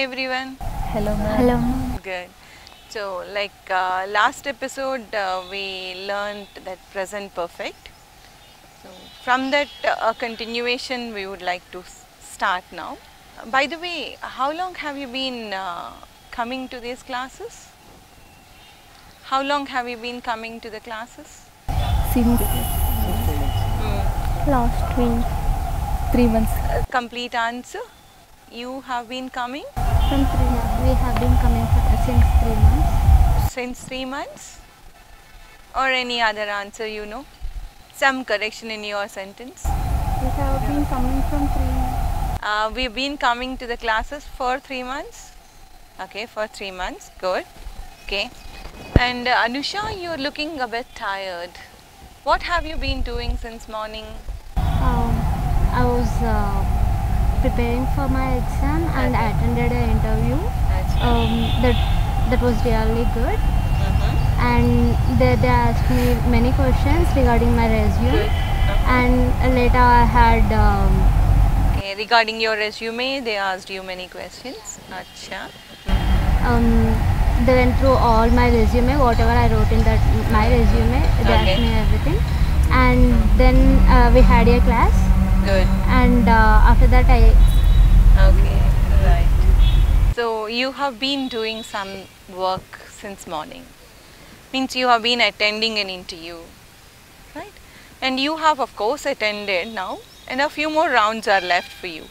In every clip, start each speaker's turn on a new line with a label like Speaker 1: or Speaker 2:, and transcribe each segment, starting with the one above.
Speaker 1: everyone.
Speaker 2: Hello, ma'am.
Speaker 3: Hello, ma'am.
Speaker 1: Good. So, last episode, we learned that present perfect. So, from that continuation, we would like to start now. By the way, how long have you been coming to these classes? How long have you been coming to the classes?
Speaker 2: Since
Speaker 3: Last week.
Speaker 2: 3 months.
Speaker 1: Complete answer. You have been coming
Speaker 3: From 3 months. We have been coming since 3 months.
Speaker 1: since 3 months? Or any other answer you know? Some correction in your sentence.
Speaker 3: We have been coming from 3 months.
Speaker 1: We've been coming to the classes for 3 months. Okay, for 3 months. Good. Okay. And Anusha, you're looking a bit tired. What have you been doing since morning?
Speaker 3: I was preparing for my exam and I attended an interview. That was really good. And they asked me many questions regarding my resume. And later I had
Speaker 1: Okay, regarding your resume, they asked you many questions. Acha.
Speaker 3: they went through all my resume, whatever I wrote in my resume. They
Speaker 1: Okay.
Speaker 3: asked me everything. And then we had a class.
Speaker 1: Good.
Speaker 3: And after that
Speaker 1: Okay, right. So you have been doing some work since morning. Means you have been attending an interview, right? And you have of course attended now, and a few more rounds are left for you.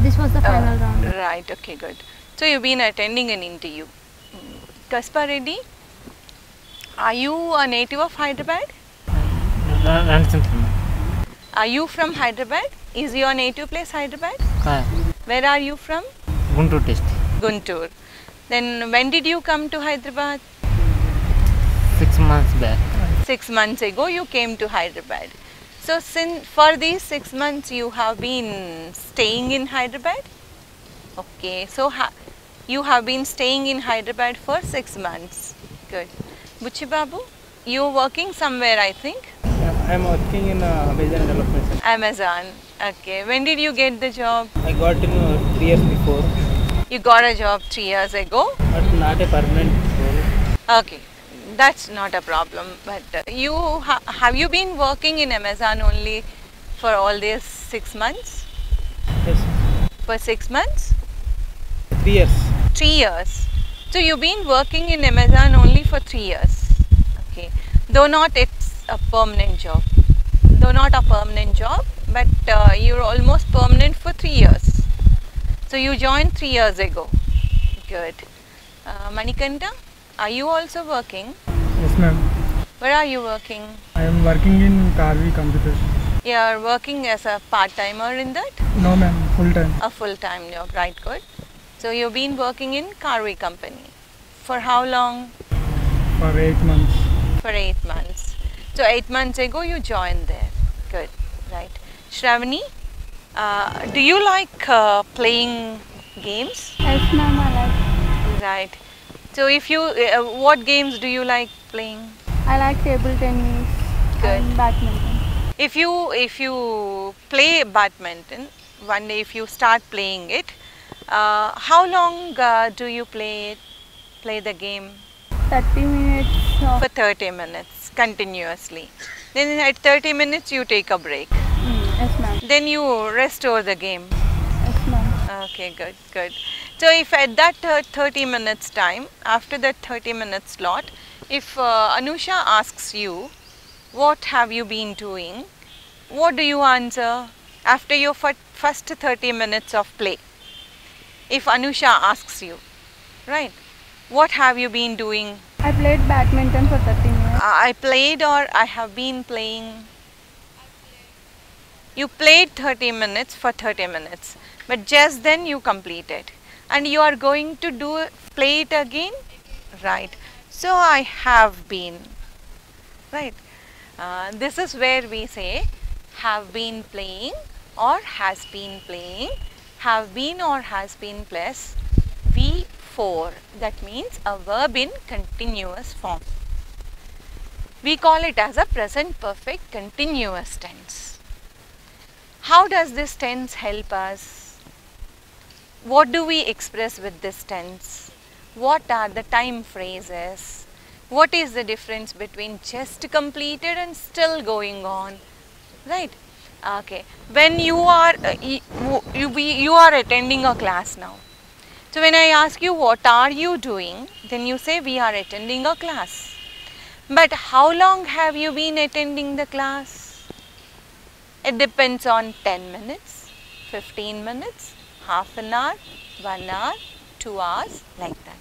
Speaker 3: this was the final round.
Speaker 1: Right, okay, good. So you've been attending an interview. Kaspar Reddy, are you a native of Hyderabad? Are you from Hyderabad? Is your native place Hyderabad? Where are you from?
Speaker 4: Guntur district.
Speaker 1: Guntur. Then when did you come to Hyderabad?
Speaker 4: 6 months back.
Speaker 1: 6 months ago you came to Hyderabad. So for these 6 months you have been staying in Hyderabad? Okay, so you have been staying in Hyderabad for 6 months. Good. Buchi Babu, you working somewhere I think?
Speaker 5: I am working in Amazon Development Center.
Speaker 1: Amazon. Okay. When did you get the job?
Speaker 5: I got in 3 years before,
Speaker 1: You got a job 3 years ago?
Speaker 5: but not a permanent role.
Speaker 1: Okay. That's not a problem. But have you been working in Amazon only for all these 6 months?
Speaker 5: Yes,
Speaker 1: For 6 months?
Speaker 5: 3 years.
Speaker 1: 3 years. So you've been working in Amazon only for 3 years. Okay. Though not it's a permanent job. Though not a permanent job, but you're almost permanent for 3 years. So you joined 3 years ago. Good. Manikanta, are you also working?
Speaker 6: Yes, ma'am.
Speaker 1: Where are you working?
Speaker 6: I am working in Carvi Computers.
Speaker 1: You are working as a part-timer in that?
Speaker 6: No, ma'am. Full time.
Speaker 1: A full-time job, right? Good. So you've been working in Carvi company. For how long?
Speaker 6: For 8 months.
Speaker 1: For 8 months. So 8 months ago you joined there. Good, right. Shravani, do you like playing games?
Speaker 3: Yes, ma'am, I like.
Speaker 1: Right. So if you, what games do you like playing?
Speaker 3: I like table tennis
Speaker 1: Good.
Speaker 3: and badminton.
Speaker 1: If you play badminton, one day if you start playing it, how long do you play the game?
Speaker 3: 30 minutes.
Speaker 1: For 30 minutes continuously. Then at 30 minutes you take a break.
Speaker 3: Yes, ma'am.
Speaker 1: Then you restore the game.
Speaker 3: Yes, ma'am.
Speaker 1: Okay, good, good. So if at that 30 minutes time, after that 30 minutes slot, if Anusha asks you, what have you been doing? What do you answer after your first 30 minutes of play? If Anusha asks you, right? What have you been doing?
Speaker 3: I played badminton for 30 minutes.
Speaker 1: I played or I have been playing? You played 30 minutes for 30 minutes, but just then you completed. And you are going to play it again? Right. So I have been. Right. This is where we say have been playing or has been playing. Have been or has been plus V4. That means a verb in continuous form. We call it as a present perfect continuous tense. How does this tense help us? what do we express with this tense? What are the time phrases? What is the difference between just completed and still going on? Right? Okay. When you are you are attending a class now. So when I ask you what are you doing, then you say we are attending a class. But how long have you been attending the class? It depends on 10 minutes, 15 minutes, half an hour, 1 hour, 2 hours, like that.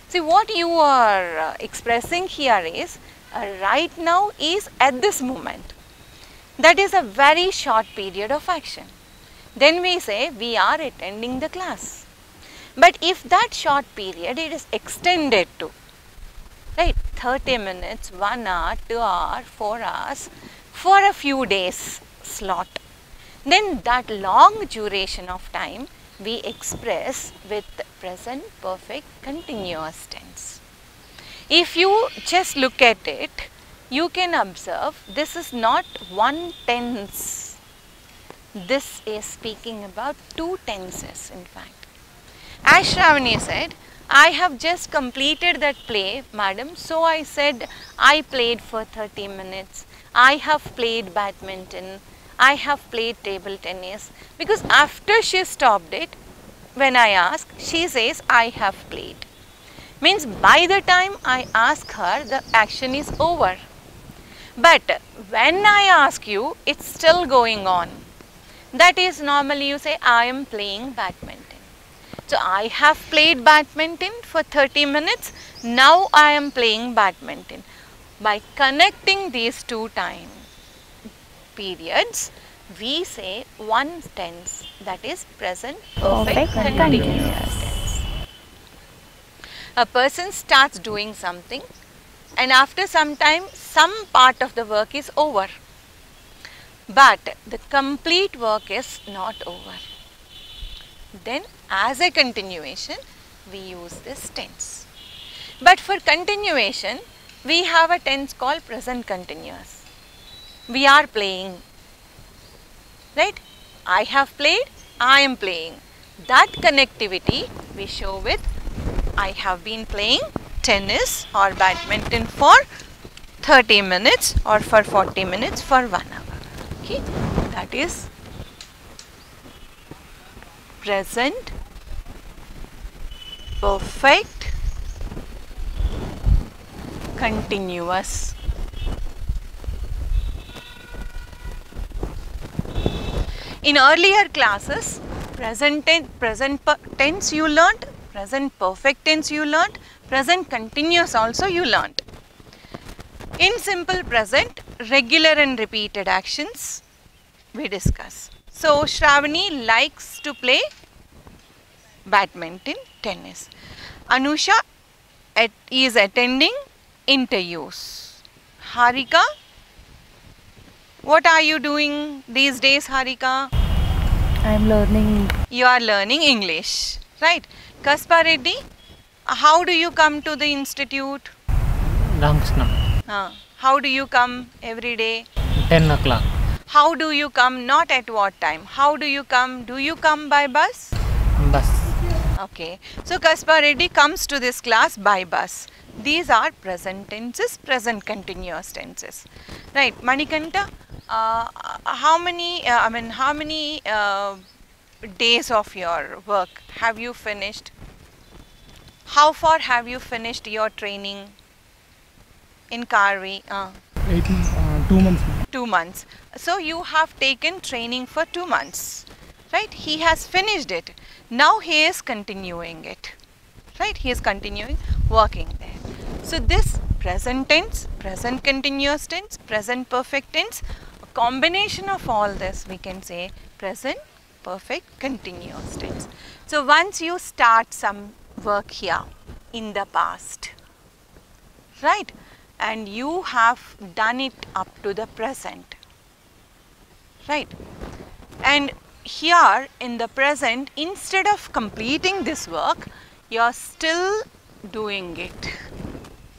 Speaker 1: See, what you are expressing here is right now is at this moment. That is a very short period of action. Then we say we are attending the class. But if that short period it is extended to, right, 30 minutes, 1 hour, 2 hours, 4 hours, for a few days slot, then that long duration of time we express with present perfect continuous tense. If you just look at it, you can observe this is not one tense. This is speaking about two tenses in fact. As Shravani said, I have just completed that play, madam, so I said I played for 30 minutes. I have played badminton. I have played table tennis, because after she stopped it, when I ask, she says I have played. Means by the time I ask her, the action is over. But when I ask you, it's still going on. That is normally you say I am playing badminton. So I have played badminton for 30 minutes. Now I am playing badminton. By connecting these two time periods, we say one tense, that is present perfect continuous tense. A person starts doing something and after some time some part of the work is over. But the complete work is not over. Then as a continuation we use this tense. But for continuation we have a tense called present continuous. We are playing. Right? I have played, I am playing. That connectivity we show with I have been playing tennis or badminton for 30 minutes or for 40 minutes for 1 hour. Okay? That is present perfect continuous. In earlier classes, present tense you learnt, present perfect tense you learnt, present continuous also you learnt. In simple present, regular and repeated actions we discuss. So, Shravani likes to play badminton, tennis. Anusha is attending interviews. Harika, what are you doing these days, Harika?
Speaker 2: I am learning.
Speaker 1: You are learning English, right? Kaspa Reddy, how do you come to the institute?
Speaker 4: Ramakrishna.
Speaker 1: How do you come every day?
Speaker 4: 10 o'clock.
Speaker 1: How do you come? Not at what time? How do you come? Do you come by bus?
Speaker 4: Bus.
Speaker 1: Okay. So, Kaspa Reddy comes to this class by bus. These are present tenses, present continuous tenses. Right. Manikanta, how many days of your work have you finished? How far have you finished your training in Karvi?
Speaker 6: 2 months.
Speaker 1: 2 months. So you have taken training for 2 months, right? He has finished it. Now he is continuing it, right? He is continuing working there. So this present tense, present continuous tense, present perfect tense, a combination of all this we can say present perfect continuous tense. So once you start some work here in the past, right? And you have done it up to the present, right? And here in the present, instead of completing this work, you are still doing it,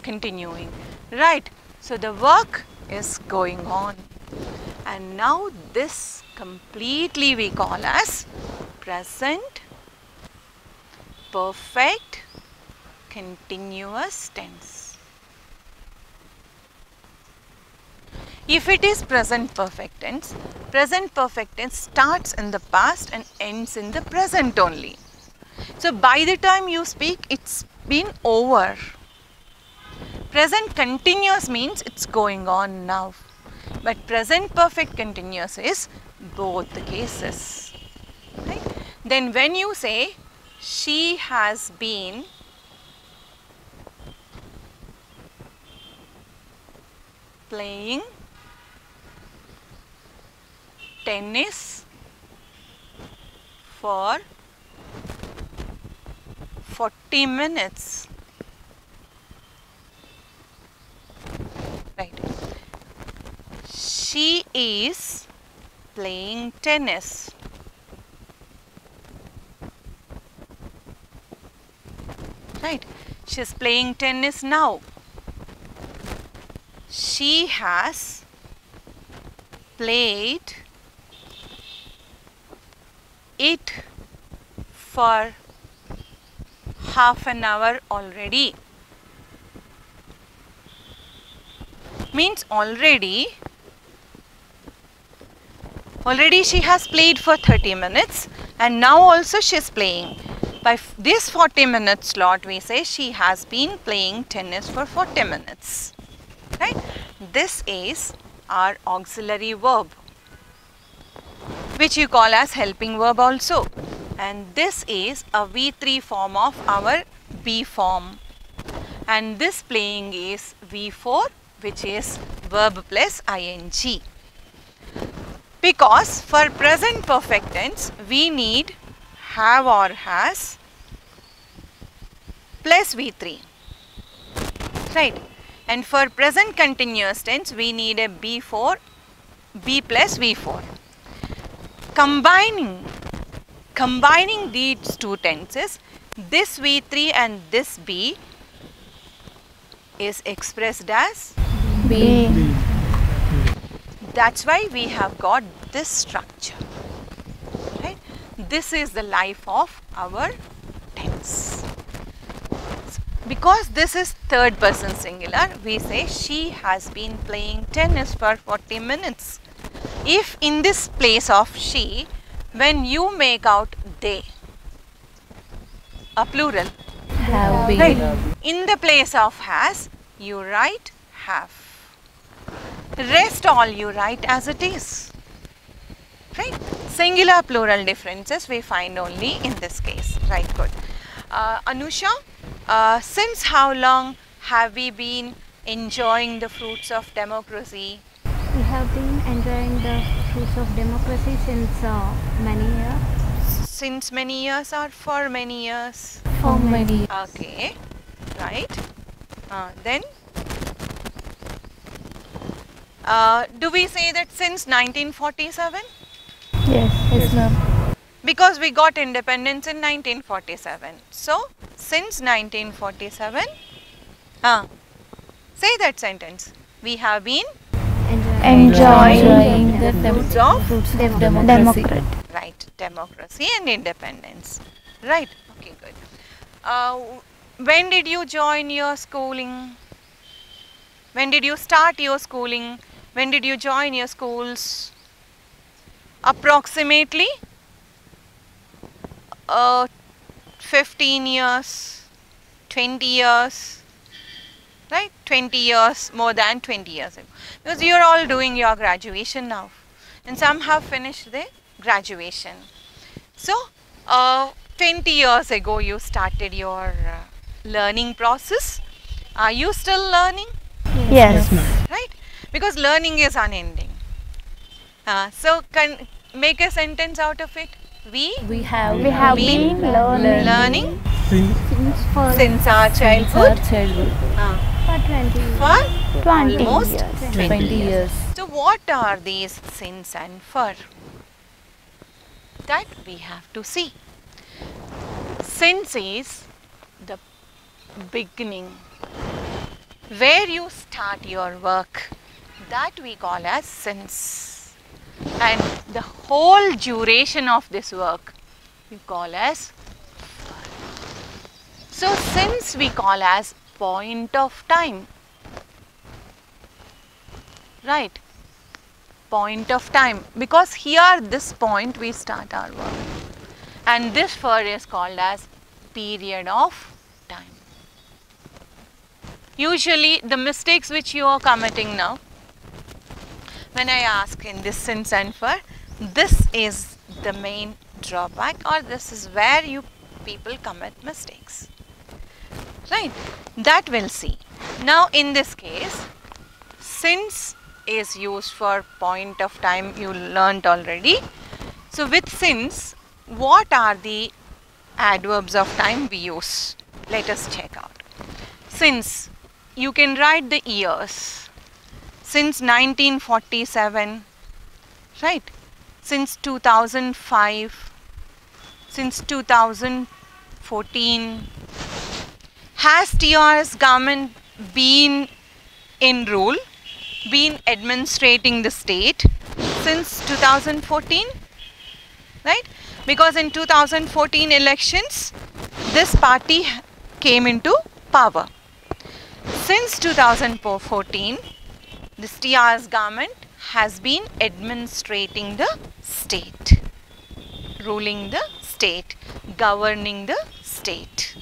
Speaker 1: continuing, right? So the work is going on, and now this completely we call as present perfect continuous tense. If it is present perfect tense starts in the past and ends in the present only. So by the time you speak, it's been over. Present continuous means it's going on now. But present perfect continuous is both the cases. Right? Then when you say, she has been playing tennis for 40 minutes. Right. She is playing tennis. Right. She is playing tennis now. She has played it for half an hour already. Means already she has played for 30 minutes and now also she is playing. By this 40 minute slot we say she has been playing tennis for 40 minutes. Right? This is our auxiliary verb, which you call as helping verb also. And this is a V3 form of our B form. And this playing is V4, which is verb plus ing. Because for present perfect tense, we need have or has plus V3. Right? And for present continuous tense, we need a B4, B plus V4. Combining these two tenses, this V3 and this B is expressed as
Speaker 2: B.
Speaker 1: That's why we have got this structure. Right? This is the life of our tense. Because this is third person singular, we say she has been playing tennis for 40 minutes. If in this place of she, when you make out they, a plural,
Speaker 2: Have been.
Speaker 1: right? In the place of has, you write have. Rest all you write as it is. Right? Singular plural differences we find only in this case. Right, good. Anusha, since how long have we been enjoying the fruits of democracy?
Speaker 3: We have been enjoying the fruits of democracy since many years.
Speaker 1: Since many years or for many years?
Speaker 2: For many.
Speaker 1: Okay, right. Then, do we say that since 1947?
Speaker 2: Yes, ma'am.
Speaker 1: Because we got independence in 1947. So, since 1947, say that sentence. We have been
Speaker 2: Enjoying the
Speaker 1: fruits of
Speaker 2: fruits of democracy.
Speaker 1: right, democracy and independence. Right, okay, good. When did you join your schooling? When did you start your schooling? When did you join your schools? Approximately 15 years, 20 years, right? 20 years, more than 20 years ago. Because you are all doing your graduation now. And some have finished their graduation. So, 20 years ago you started your learning process. Are you still learning?
Speaker 2: Yes.
Speaker 1: Right? Because learning is unending. So, make a sentence out of it.
Speaker 2: We have
Speaker 1: been learning
Speaker 3: Since
Speaker 1: since our childhood
Speaker 3: for 20 years.
Speaker 1: for
Speaker 2: 20
Speaker 1: almost
Speaker 2: years.
Speaker 1: 20
Speaker 2: years.
Speaker 1: So, what are these since and for? That we have to see. Since is the beginning, where you start your work, that we call as since. And the whole duration of this work we call as for. So since we call as point of time, right? Point of time, because here this point we start our verb, and this for is called as period of time. Usually the mistakes which you are committing now, when I ask in this since and for, this is the main drawback, or this is where you people commit mistakes, right? That we'll see. Now in this case, since is used for point of time, you learnt already. So with since, what are the adverbs of time we use? Let us check out. Since, you can write the years. Since 1947, right? Since 2005, since 2014. Has TRS government been in rule, been administrating the state since 2014, right? Because in 2014 elections, this party came into power. Since 2014, this TRS government has been administrating the state, ruling the state, governing the state.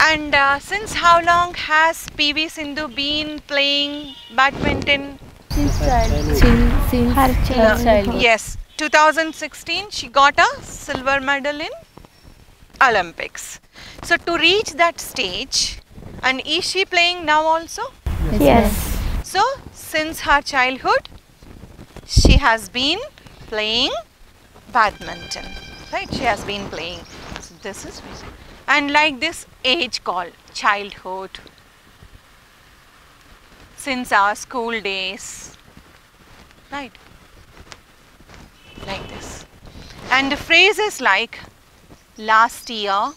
Speaker 1: And since how long has PV Sindhu been playing badminton?
Speaker 2: Since
Speaker 3: Her childhood.
Speaker 1: Yes, 2016 she got a silver medal in Olympics. So to reach that stage, and is she playing now also?
Speaker 2: Yes.
Speaker 1: So since her childhood, she has been playing badminton, right? She has been playing. So this is, and like this age called childhood, since our school days, right? Like this. And the phrases like last year,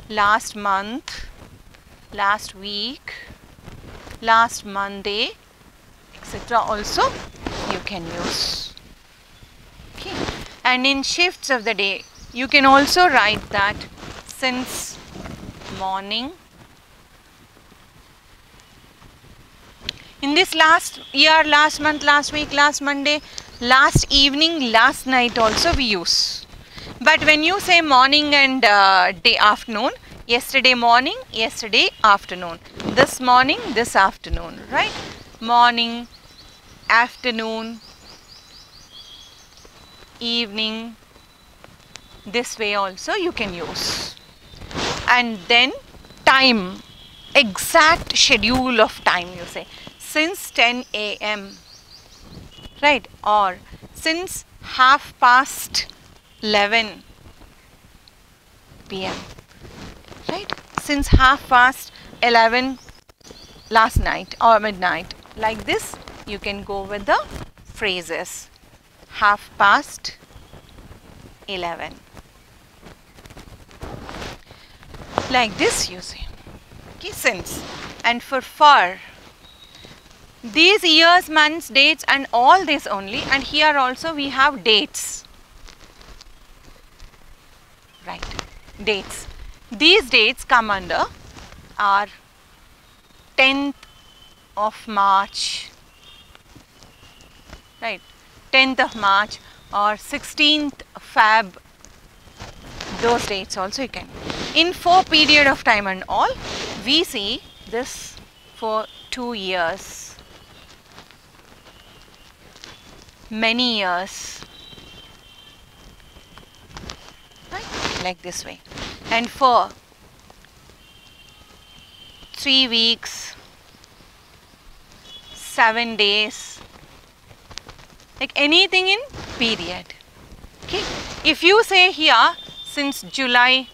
Speaker 1: last month, last week, last Monday, etc. also you can use. Okay. And in shifts of the day, you can also write that since morning. In this last year, last month, last week, last Monday, last evening, last night also we use. But when you say morning and day afternoon, yesterday morning, yesterday afternoon, this morning, this afternoon, right? Morning, afternoon, evening, this way also you can use. And then time, exact schedule of time, you say since 10 a.m. right, or since 11:30 p.m. right, since 11:30 last night or midnight. Like this you can go with the phrases 11:30. Like this you say. Okay, since. And for these years, months, dates and all this only, and here also we have dates, right? Dates. These dates come under our 10th of March, right? 10th of March or 16th Feb, those dates also you can. In for period of time and all, we see this for 2 years. Many years, right? Like this way. And for 3 weeks, 7 days, like anything in period. Okay. If you say here since July,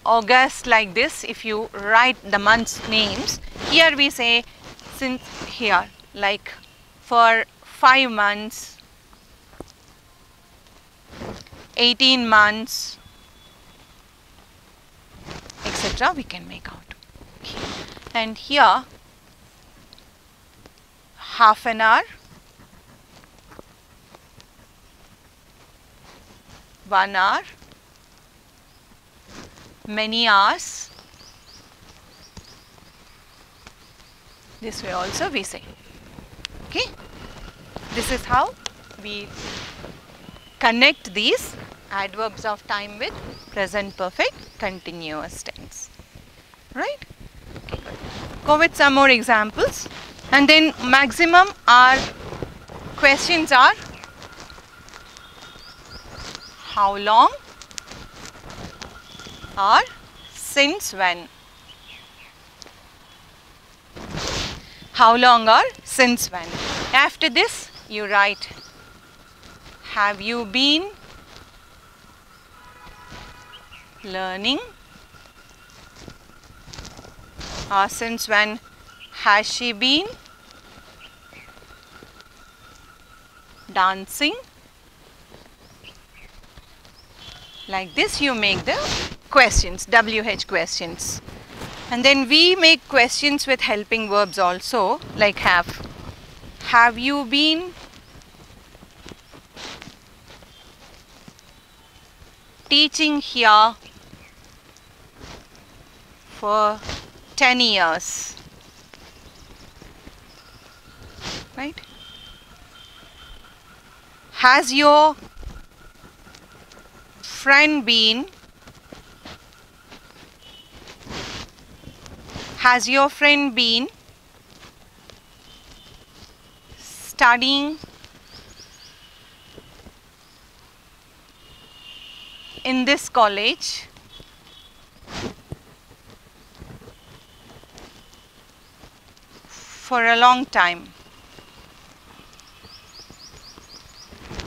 Speaker 1: August, like this, if you write the months names, here we say since here, like for 5 months, 18 months, etc. we can make out. Okay. And here half an hour, 1 hour, many hours. This way also we say. Okay. This is how we connect these adverbs of time with present perfect continuous tense. Right? Okay, good. Go with some more examples. And then maximum our questions are how long or since when. How long or since when. After this you write have you been learning, or since when has she been dancing. Like this you make the questions, WH questions. And then we make questions with helping verbs also, like have. Have you been teaching here for 10 years? Right? Has your friend been studying in this college for a long time?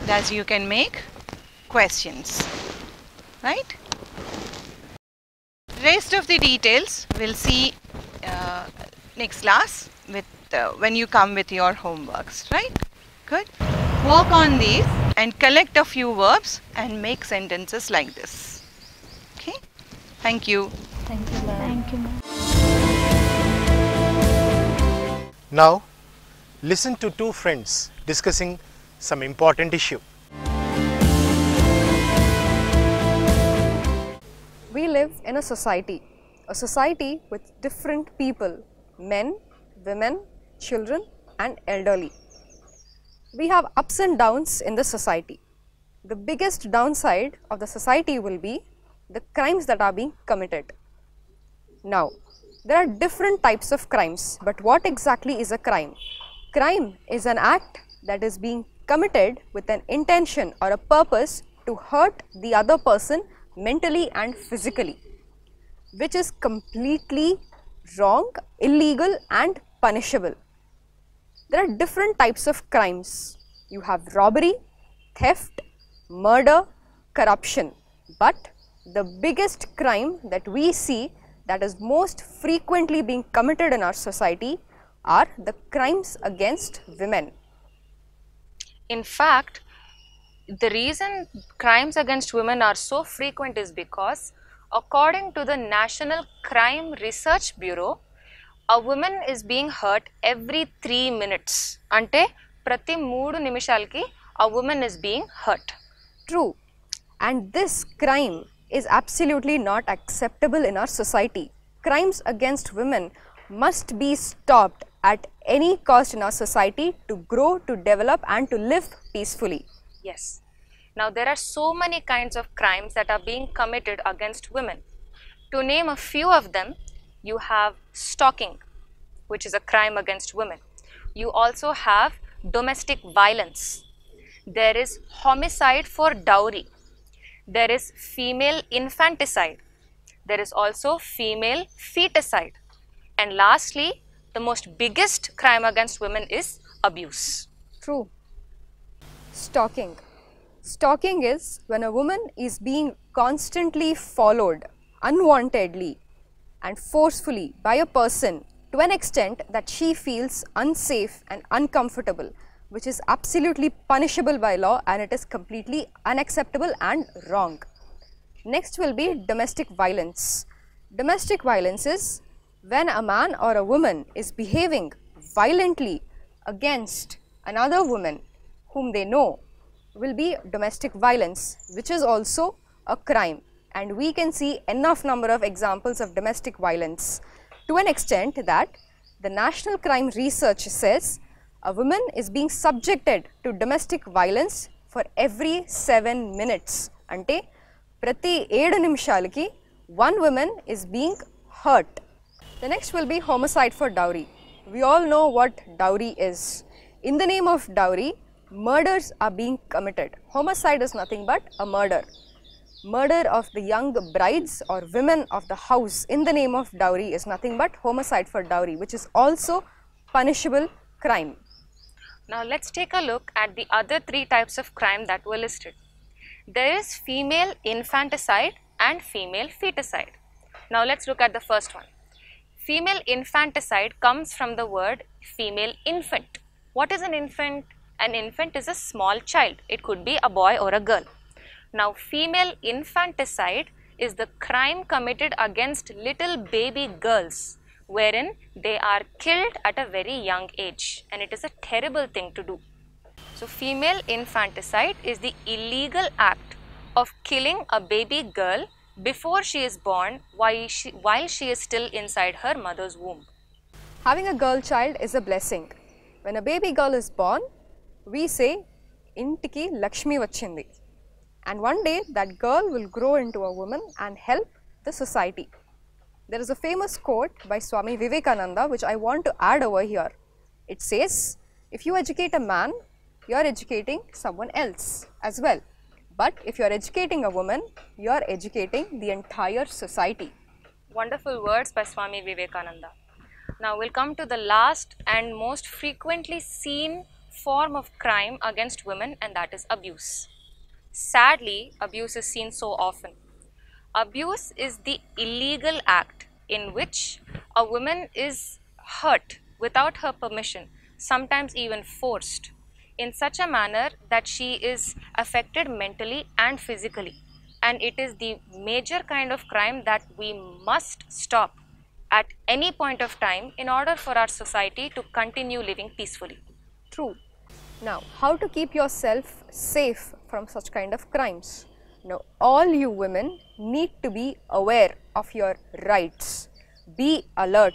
Speaker 1: Thus you can make questions, right? Rest of the details we'll see next class with when you come with your homeworks, right? Good. Work on these and collect a few verbs and make sentences like this. Okay. Thank you.
Speaker 2: Thank you, ma'am.
Speaker 3: Thank you, ma'am.
Speaker 7: Now, listen to two friends discussing some important issue.
Speaker 8: We live in a society with different people, men, women, children and elderly. We have ups and downs in the society. The biggest downside of the society will be the crimes that are being committed. Now, there are different types of crimes, but what exactly is a crime? Crime is an act that is being committed with an intention or a purpose to hurt the other person mentally and physically, which is completely wrong, illegal and punishable. There are different types of crimes. You have robbery, theft, murder, corruption, but the biggest crime that we see that is most frequently being committed in our society are the crimes against women.
Speaker 9: In fact, the reason crimes against women are so frequent is because according to the National Crime Research Bureau, a woman is being hurt every 3 minutes. Ante prati 3 నిమిషాలకి a woman is being hurt.
Speaker 8: True. And this crime is absolutely not acceptable in our society. Crimes against women must be stopped at any cost in our society to grow, to develop and to live peacefully.
Speaker 9: Yes. Now there are so many kinds of crimes that are being committed against women. To name a few of them, you have stalking, which is a crime against women. You also have domestic violence. There is homicide for dowry. There is female infanticide. There is also female feticide. And lastly, the most biggest crime against women is abuse.
Speaker 8: True. Stalking. Stalking is when a woman is being constantly followed unwantedly and forcefully by a person to an extent that she feels unsafe and uncomfortable, which is absolutely punishable by law and it is completely unacceptable and wrong. Next will be domestic violence. Domestic violence is when a man or a woman is behaving violently against another woman whom they know will be domestic violence, which is also a crime and we can see enough number of examples of domestic violence, to an extent that the National Crime Research says a woman is being subjected to domestic violence for every 7 minutes. Ante prati 7 నిమిషాలకి one woman is being hurt. The next will be homicide for dowry. We all know what dowry is. In the name of dowry, murders are being committed. Homicide is nothing but a murder. Murder of the young brides or women of the house in the name of dowry is nothing but homicide for dowry, which is also punishable crime.
Speaker 9: Now let's take a look at the other 3 types of crime that were listed. There is female infanticide and female feticide. Now let's look at the first one. Female infanticide comes from the word female infant. What is an infant? An infant is a small child. It could be a boy or a girl. Now female infanticide is the crime committed against little baby girls, wherein they are killed at a very young age, and it is a terrible thing to do. So female infanticide is the illegal act of killing a baby girl before she is born while she is still inside her mother's womb.
Speaker 8: Having a girl child is a blessing. When a baby girl is born, we say, Intiki Lakshmi vachindi. And one day that girl will grow into a woman and help the society. There is a famous quote by Swami Vivekananda which I want to add over here. It says, if you educate a man, you are educating someone else as well. But if you are educating a woman, you are educating the entire society.
Speaker 9: Wonderful words by Swami Vivekananda. Now we'll come to the last and most frequently seen form of crime against women, and that is abuse. Sadly, abuse is seen so often. Abuse is the illegal act in which a woman is hurt without her permission, sometimes even forced, in such a manner that she is affected mentally and physically. And it is the major kind of crime that we must stop at any point of time in order for our society to continue living peacefully.
Speaker 8: True. Now, how to keep yourself safe from such kind of crimes? Now, all you women need to be aware of your rights. Be alert.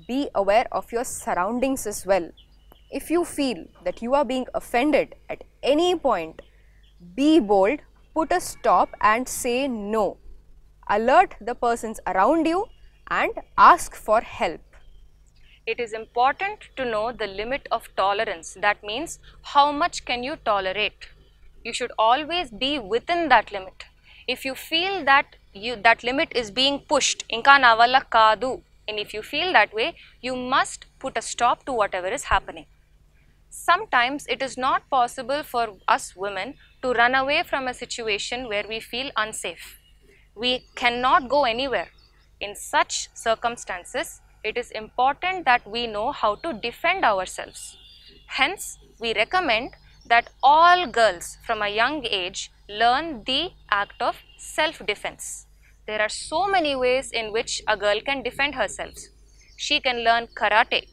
Speaker 8: Be aware of your surroundings as well. If you feel that you are being offended at any point, be bold, put a stop and say no. Alert the persons around you and ask for help.
Speaker 9: It is important to know the limit of tolerance. That means how much can you tolerate. You should always be within that limit. If you feel that that limit is being pushed, inka na valla kaadu, and if you feel that way, you must put a stop to whatever is happening. Sometimes it is not possible for us women to run away from a situation where we feel unsafe. We cannot go anywhere. In such circumstances, it is important that we know how to defend ourselves. Hence, we recommend that all girls from a young age learn the act of self-defense. There are so many ways in which a girl can defend herself. She can learn karate,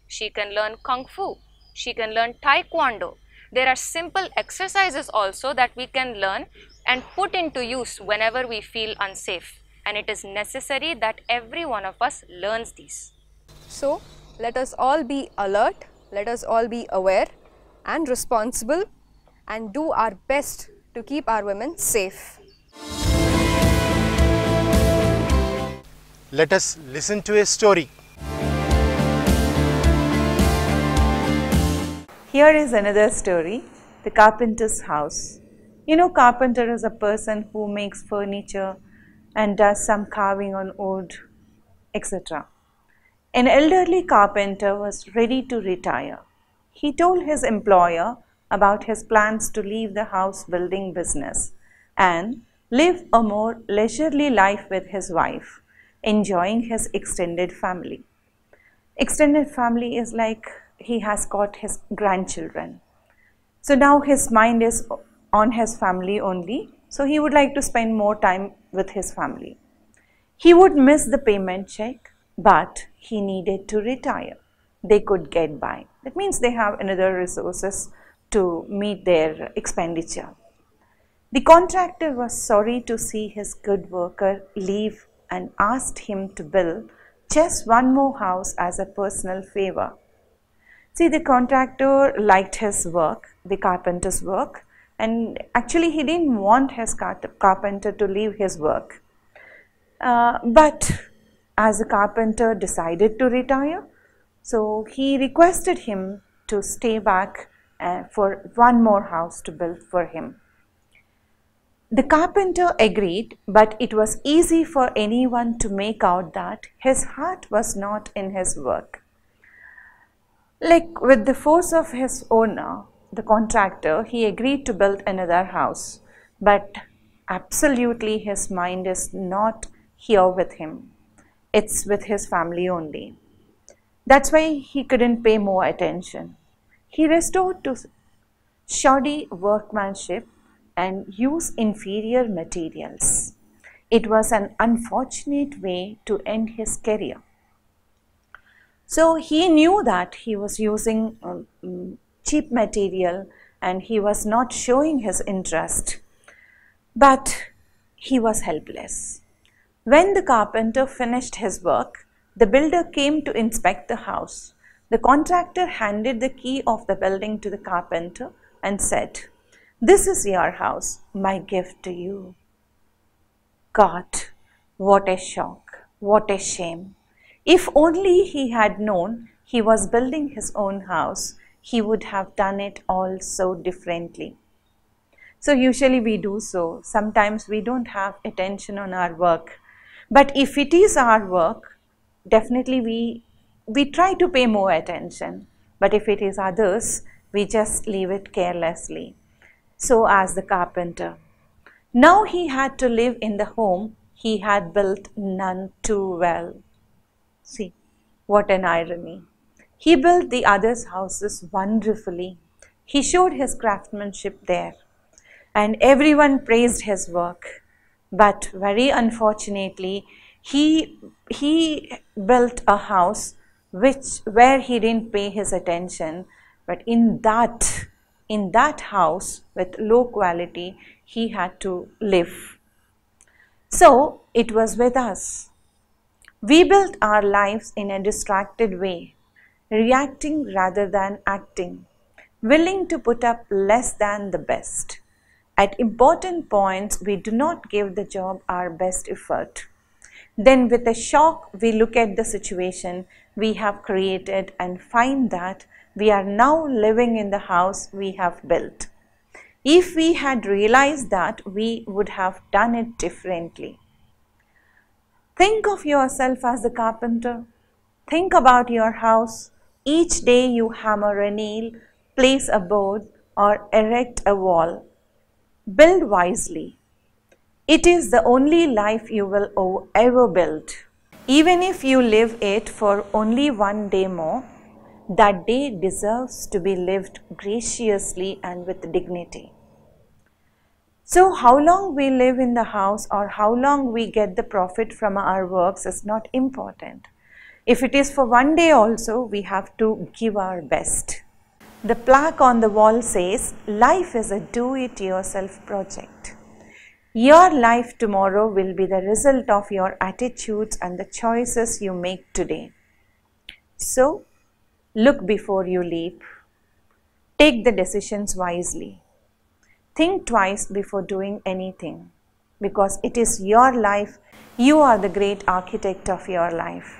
Speaker 9: she can learn kung fu, she can learn taekwondo. There are simple exercises also that we can learn and put into use whenever we feel unsafe. And it is necessary that every one of us learns these.
Speaker 8: So, let us all be alert, let us all be aware and responsible and do our best to keep our women safe.
Speaker 7: Let us listen to a story.
Speaker 10: Here is another story, The Carpenter's House. You know, carpenter is a person who makes furniture and does some carving on wood, etc. An elderly carpenter was ready to retire. He told his employer about his plans to leave the house building business and live a more leisurely life with his wife, enjoying his extended family. Extended family is like he has got his grandchildren. So now his mind is on his family only. So he would like to spend more time with his family. He would miss the payment check, but he needed to retire. They could get by. That means they have another resources to meet their expenditure. The contractor was sorry to see his good worker leave and asked him to build just one more house as a personal favor. See, the contractor liked his work, the carpenter's work, and actually he didn't want his carpenter to leave his work. But as the carpenter decided to retire, so he requested him to stay back for one more house to build for him. The carpenter agreed, but it was easy for anyone to make out that his heart was not in his work. Like with the force of his owner, the contractor, he agreed to build another house, but absolutely his mind is not here with him. It's with his family only. That's why he couldn't pay more attention. He restored to shoddy workmanship and used inferior materials. It was an unfortunate way to end his career. So he knew that he was using cheap material and he was not showing his interest, but he was helpless. When the carpenter finished his work, the builder came to inspect the house. The contractor handed the key of the building to the carpenter and said, "This is your house, my gift to you." God, what a shock, what a shame. If only he had known he was building his own house, he would have done it all so differently. So usually we do so. Sometimes we don't have attention on our work. But if it is our work, definitely we try to pay more attention. But if it is others, we just leave it carelessly. So as the carpenter. Now he had to live in the home he had built none too well. See, what an irony. He built the others' houses wonderfully. He showed his craftsmanship there. And everyone praised his work. But very unfortunately, he built a house where he didn't pay his attention. But in that house with low quality, he had to live. So it was with us. We built our lives in a distracted way, reacting rather than acting, willing to put up less than the best. At important points, we do not give the job our best effort. Then with a shock, we look at the situation we have created and find that we are now living in the house we have built. If we had realized that, we would have done it differently. Think of yourself as the carpenter. Think about your house. Each day you hammer a nail, place a board, or erect a wall. Build wisely. It is the only life you will ever build. Even if you live it for only one day more, that day deserves to be lived graciously and with dignity. So how long we live in the house or how long we get the profit from our works is not important. If it is for one day also, we have to give our best. The plaque on the wall says, "Life is a do-it-yourself project." Your life tomorrow will be the result of your attitudes and the choices you make today. So, look before you leap. Take the decisions wisely. Think twice before doing anything, because it is your life. You are the great architect of your life.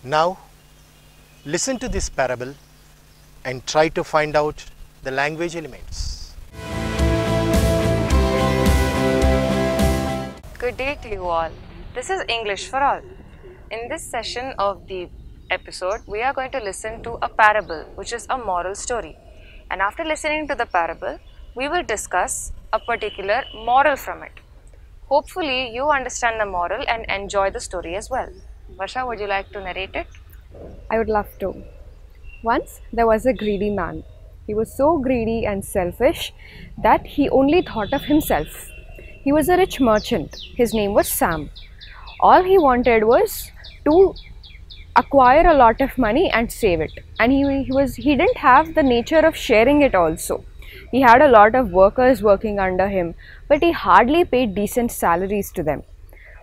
Speaker 7: Now, listen to this parable and try to find out the language elements.
Speaker 9: Good day to you all. This is English for All. In this session of the episode, we are going to listen to a parable, which is a moral story. And after listening to the parable, we will discuss a particular moral from it. Hopefully, you understand the moral and enjoy the story as well. Varsha, would you like to narrate it?
Speaker 8: I would love to. Once there was a greedy man. He was so greedy and selfish that he only thought of himself. He was a rich merchant. His name was Sam. All he wanted was to acquire a lot of money and save it. And he didn't have the nature of sharing it also. He had a lot of workers working under him, but he hardly paid decent salaries to them.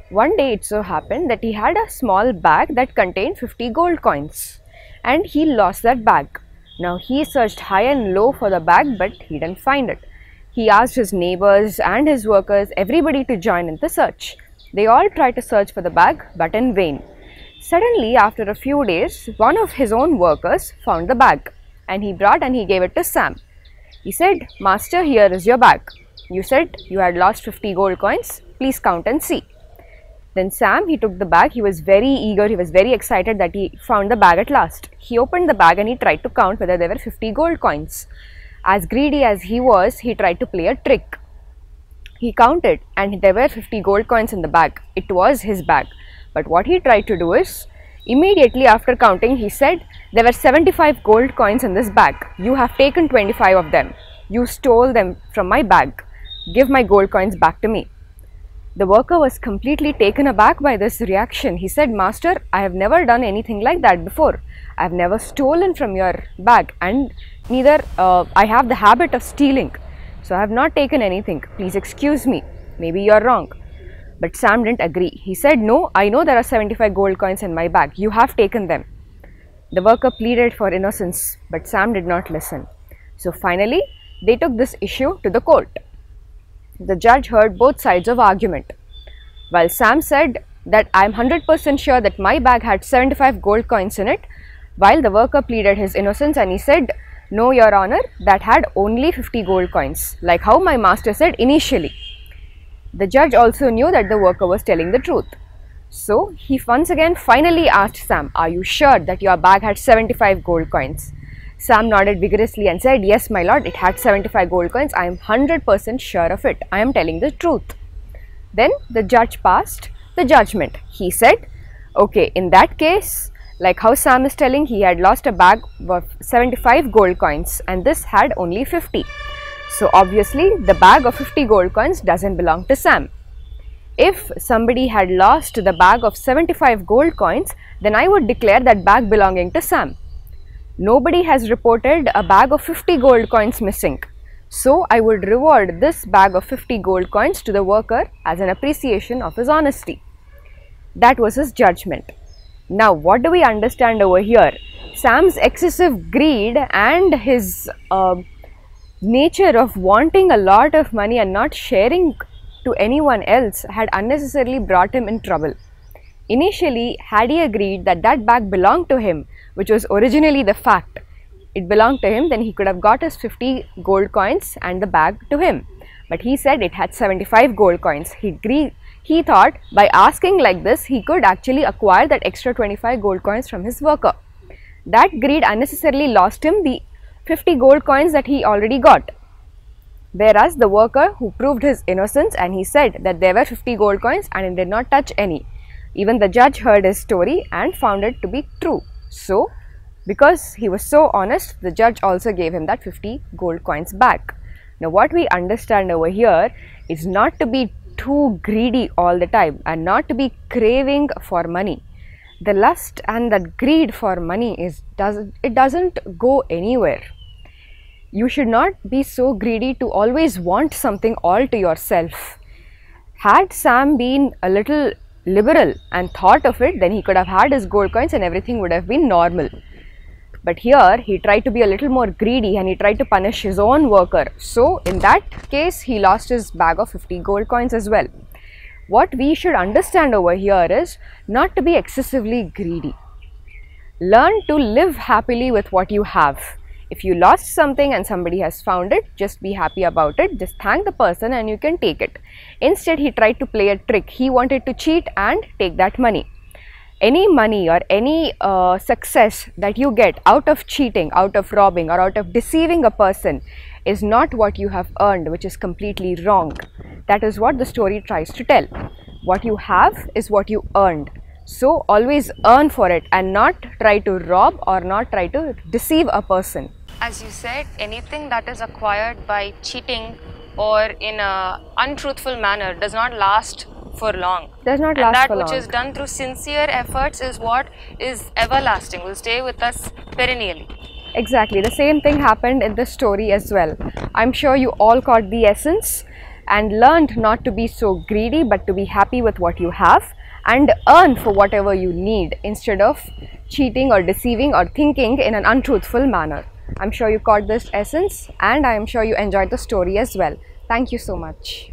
Speaker 8: One day it so happened that he had a small bag that contained 50 gold coins, and he lost that bag. Now he searched high and low for the bag, but he didn't find it. He asked his neighbors and his workers, everybody, to join in the search. They all tried to search for the bag, but in vain. Suddenly, after a few days, one of his own workers found the bag, and he brought and he gave it to Sam. He said, "Master, here is your bag. You said you had lost 50 gold coins. Please count and see." Then Sam, he took the bag. He was very eager. He was very excited that he found the bag at last. He opened the bag and he tried to count whether there were 50 gold coins. As greedy as he was, he tried to play a trick. He counted and there were 50 gold coins in the bag. It was his bag. But what he tried to do is, immediately after counting, he said, "There were 75 gold coins in this bag. You have taken 25 of them. You stole them from my bag. Give my gold coins back to me." The worker was completely taken aback by this reaction. He said, "Master, I have never done anything like that before. I have never stolen from your bag, and neither I have the habit of stealing. So I have not taken anything. Please excuse me. Maybe you are wrong." But Sam didn't agree. He said, "No, I know there are 75 gold coins in my bag. You have taken them." The worker pleaded for innocence, but Sam did not listen. So finally, they took this issue to the court. The judge heard both sides of argument. While Sam said that "I am 100% sure that my bag had 75 gold coins in it," while the worker pleaded his innocence and he said, "No, Your Honor, that had only 50 gold coins, like how my master said initially." The judge also knew that the worker was telling the truth. So he once again finally asked Sam, "Are you sure that your bag had 75 gold coins?" Sam nodded vigorously and said, "Yes, my lord, it had 75 gold coins. I am 100% sure of it. I am telling the truth." Then the judge passed the judgment. He said, "Okay, in that case, like how Sam is telling, he had lost a bag of 75 gold coins and this had only 50. So obviously the bag of 50 gold coins doesn't belong to Sam. If somebody had lost the bag of 75 gold coins, then I would declare that bag belonging to Sam. Nobody has reported a bag of 50 gold coins missing. So I would reward this bag of 50 gold coins to the worker as an appreciation of his honesty." That was his judgment. Now what do we understand over here? Sam's excessive greed and his nature of wanting a lot of money and not sharing to anyone else had unnecessarily brought him in trouble. Initially, had he agreed that that bag belonged to him, which was originally the fact, it belonged to him, then he could have got his 50 gold coins and the bag to him. But he said it had 75 gold coins. He thought by asking like this, he could actually acquire that extra 25 gold coins from his worker. That greed unnecessarily lost him the 50 gold coins that he already got. Whereas the worker who proved his innocence and he said that there were 50 gold coins and he did not touch any. Even the judge heard his story and found it to be true. So, because he was so honest, the judge also gave him that 50 gold coins back. Now what we understand over here is not to be too greedy all the time and not to be craving for money. The lust and that greed for money doesn't go anywhere. You should not be so greedy to always want something all to yourself. Had Sam been a little liberal and thought of it, then he could have had his gold coins and everything would have been normal. But here he tried to be a little more greedy and he tried to punish his own worker. So in that case he lost his bag of 50 gold coins as well. What we should understand over here is not to be excessively greedy. Learn to live happily with what you have. If you lost something and somebody has found it, just be happy about it. Just thank the person and you can take it. Instead, he tried to play a trick. He wanted to cheat and take that money. Any money or any success that you get out of cheating, out of robbing, or out of deceiving a person is not what you have earned, which is completely wrong. That is what the story tries to tell. What you have is what you earned. So always earn for it and not try to rob or not try to deceive a person.
Speaker 9: As you said, anything that is acquired by cheating or in a untruthful manner does not last for long.
Speaker 8: Does not last for long.
Speaker 9: And that which is done through sincere efforts is what is everlasting, will stay with us perennially.
Speaker 8: Exactly. The same thing happened in this story as well. I'm sure you all caught the essence and learned not to be so greedy but to be happy with what you have and earn for whatever you need instead of cheating or deceiving or thinking in an untruthful manner. I'm sure you caught this essence and I am sure you enjoyed the story as well. Thank you so much.